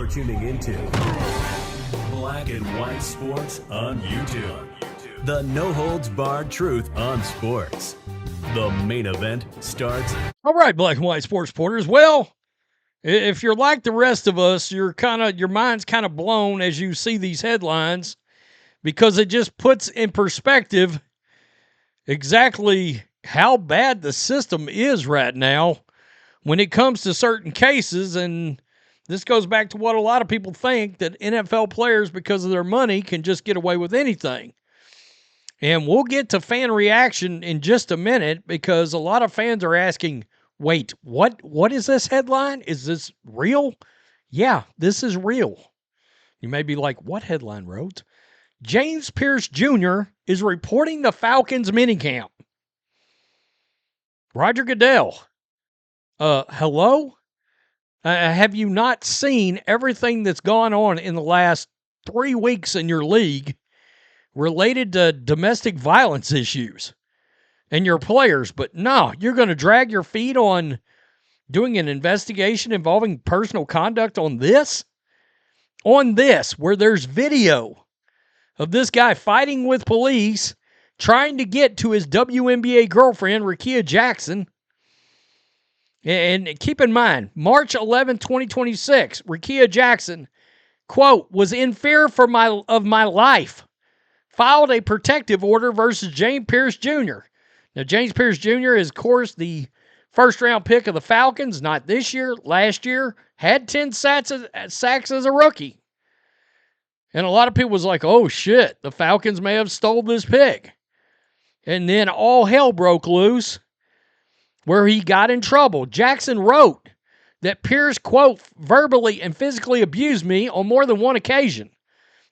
You're tuning into Black and White Sports on YouTube. The no-holds-barred truth on sports. The main event starts. All right, Black and White Sports supporters. Well, if you're like the rest of us, your mind's kind of blown as you see these headlines because it just puts in perspective exactly how bad the system is right now when it comes to certain cases. And this goes back to what a lot of people think, that NFL players, because of their money, can just get away with anything. And we'll get to fan reaction in just a minute because a lot of fans are asking, wait, what is this headline? Is this real? Yeah, this is real. You may be like, what headline, Rhodes? James Pearce Jr. is reporting the Falcons minicamp. Roger Goodell. Hello? Have you not seen everything that's gone on in the last 3 weeks in your league related to domestic violence issues and your players? But no, you're going to drag your feet on doing an investigation involving personal conduct on this? On this, where there's video of this guy fighting with police, trying to get to his WNBA girlfriend, Rickea Jackson. And keep in mind, March 11, 2026, Rickea Jackson, quote, was in fear of my life, filed a protective order versus James Pearce Jr. Now, James Pearce Jr. is, of course, the first-round pick of the Falcons, not this year, last year, had 10 sacks as a rookie. And a lot of people was like, oh, shit, the Falcons may have stole this pick. And then all hell broke loose, where he got in trouble. Jackson wrote that Pearce, quote, verbally and physically abused me on more than one occasion,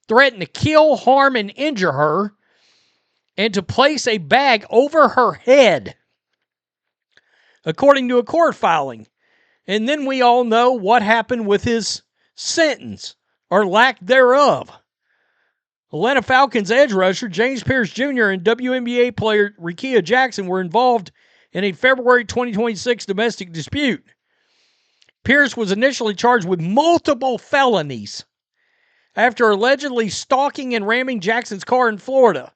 threatened to kill, harm, and injure her, and to place a bag over her head, according to a court filing. And then we all know what happened with his sentence, or lack thereof. Atlanta Falcons edge rusher James Pearce Jr. and WNBA player Rickea Jackson were involved in a February 2026 domestic dispute. Pearce was initially charged with multiple felonies after allegedly stalking and ramming Jackson's car in Florida.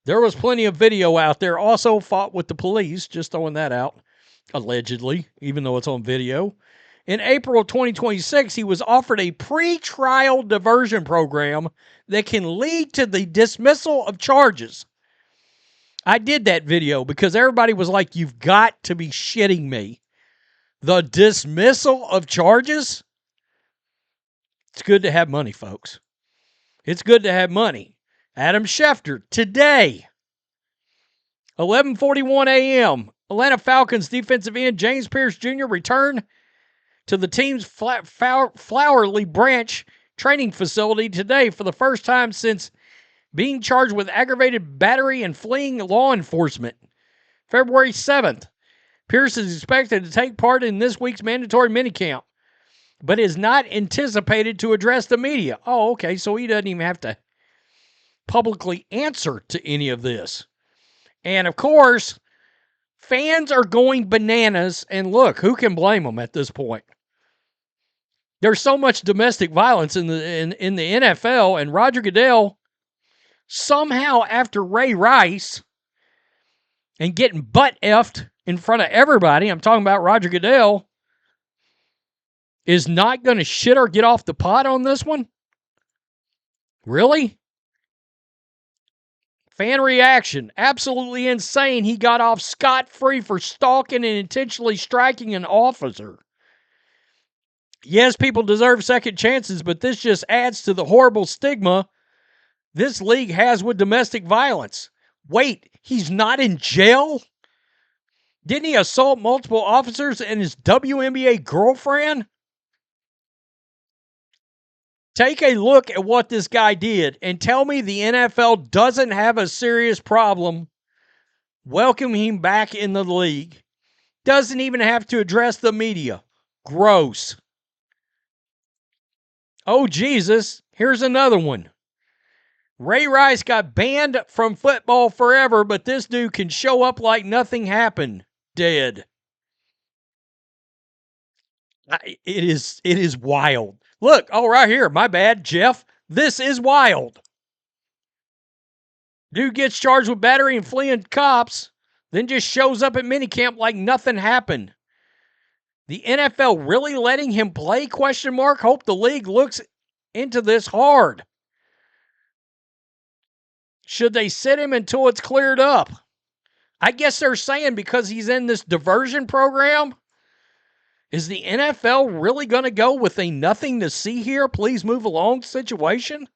There was plenty of video out there. Also fought with the police, just throwing that out, allegedly, even though it's on video. In April of 2026, he was offered a pre-trial diversion program that can lead to the dismissal of charges. I did that video because everybody was like, you've got to be shitting me. The dismissal of charges? It's good to have money, folks. It's good to have money. Adam Schefter, today, 11:41 a.m., Atlanta Falcons defensive end James Pearce Jr. returned to the team's Flowery Branch training facility today for the first time since being charged with aggravated battery and fleeing law enforcement. February 7th, Pearce is expected to take part in this week's mandatory minicamp, but is not anticipated to address the media. Oh, okay, so he doesn't even have to publicly answer to any of this. And, of course, fans are going bananas, and look, who can blame them at this point? There's so much domestic violence in the NFL, and Roger Goodell, somehow after Ray Rice and getting butt-effed in front of everybody, I'm talking about Roger Goodell, is not going to shit or get off the pot on this one? Really? Fan reaction. Absolutely insane. He got off scot-free for stalking and intentionally striking an officer. Yes, people deserve second chances, but this just adds to the horrible stigma this league has with domestic violence. Wait, he's not in jail? Didn't he assault multiple officers and his WNBA girlfriend? Take a look at what this guy did and tell me the NFL doesn't have a serious problem welcoming him back in the league. Doesn't even have to address the media. Gross. Oh, Jesus. Here's another one. Ray Rice got banned from football forever, but this dude can show up like nothing happened. Dead. It is wild. Look, right here. My bad, Jeff. This is wild. Dude gets charged with battery and fleeing cops, then just shows up at minicamp like nothing happened. The NFL really letting him play? Question mark. Hope the league looks into this hard. Should they sit him until it's cleared up? I guess they're saying because he's in this diversion program. Is the NFL really going to go with a nothing to see here, please move along situation?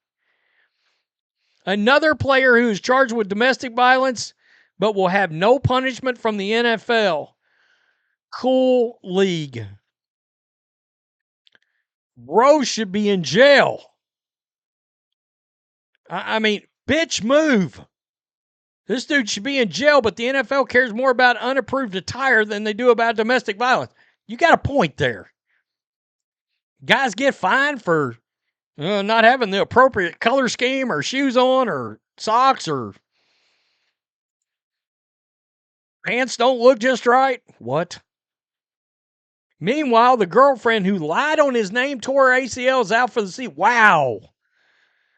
Another player who is charged with domestic violence but will have no punishment from the NFL. Cool league. Bro should be in jail. I mean, bitch, move. This dude should be in jail, but the NFL cares more about unapproved attire than they do about domestic violence. You got a point there. Guys get fined for not having the appropriate color scheme or shoes on or socks or pants don't look just right. What? Meanwhile, the girlfriend who lied on his name tore her ACLs out for the season. Wow.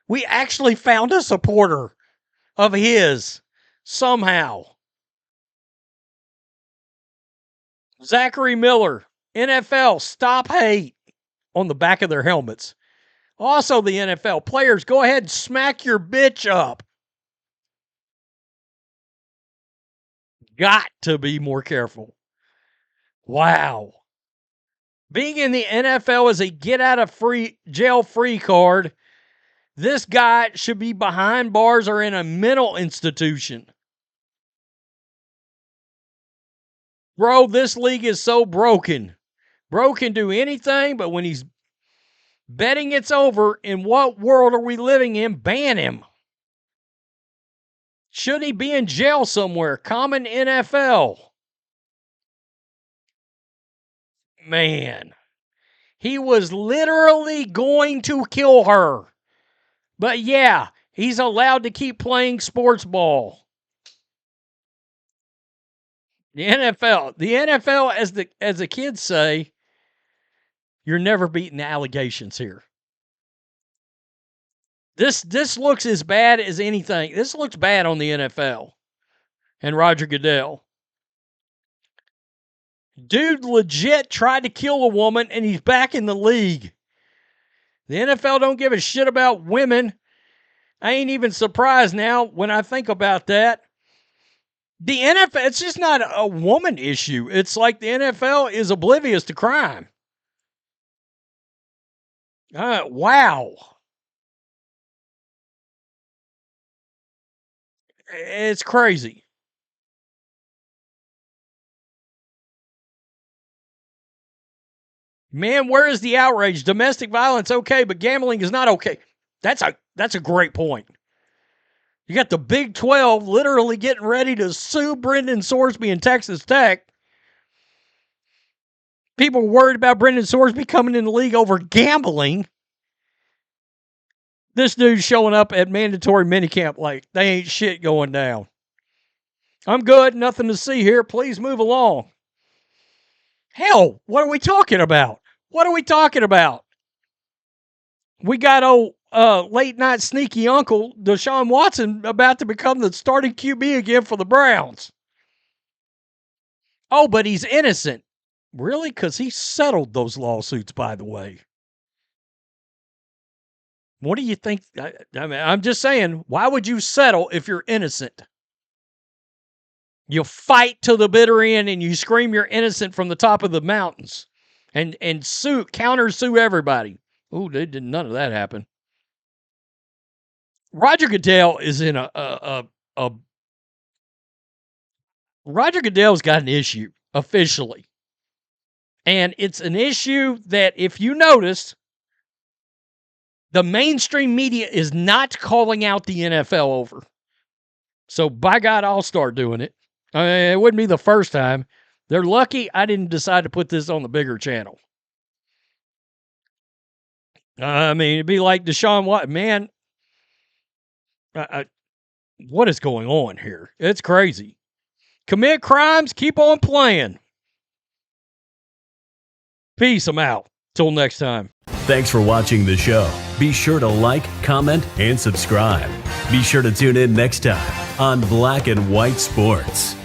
We actually found a supporter of his somehow. Zachary Miller, NFL, stop hate on the back of their helmets. Also, the NFL players, go ahead and smack your bitch up. Got to be more careful. Wow. Being in the NFL is a get out of jail free card. This guy should be behind bars or in a mental institution. Bro, this league is so broken. Bro can do anything, but when he's betting it's over, in what world are we living in? Ban him. Should he be in jail somewhere? Common NFL. Man, he was literally going to kill her. But yeah, he's allowed to keep playing sports ball. The NFL, as the kids say, you're never beating the allegations here. This looks as bad as anything. This looks bad on the NFL and Roger Goodell. Dude legit tried to kill a woman and he's back in the league. The NFL don't give a shit about women. I ain't even surprised now when I think about that. The NFL, it's just not a woman issue. It's like the NFL is oblivious to crime. Wow. It's crazy. Man, where is the outrage? Domestic violence, okay, but gambling is not okay. That's a great point. You got the Big 12 literally getting ready to sue Brendan Sorsby and Texas Tech. People were worried about Brendan Sorsby coming in the league over gambling. This dude's showing up at mandatory minicamp like they ain't shit going down. I'm good, nothing to see here. Please move along. Hell, what are we talking about? What are we talking about? We got old late night sneaky uncle Deshaun Watson about to become the starting QB again for the Browns. Oh, but he's innocent. Really? Because he settled those lawsuits, by the way. What do you think? I mean, I'm just saying, why would you settle if you're innocent? You fight to the bitter end and you scream you're innocent from the top of the mountains and counter sue everybody. Ooh, none of that happen. Roger Goodell is in Roger Goodell's got an issue officially. And it's an issue that, if you notice, the mainstream media is not calling out the NFL over. So, by God, I'll start doing it. I mean, it wouldn't be the first time. They're lucky I didn't decide to put this on the bigger channel. I mean, it'd be like Deshaun Watson. Man, what is going on here? It's crazy. Commit crimes, keep on playing. Peace. I'm out. Till next time. Thanks for watching the show. Be sure to like, comment, and subscribe. Be sure to tune in next time on Black and White Sports.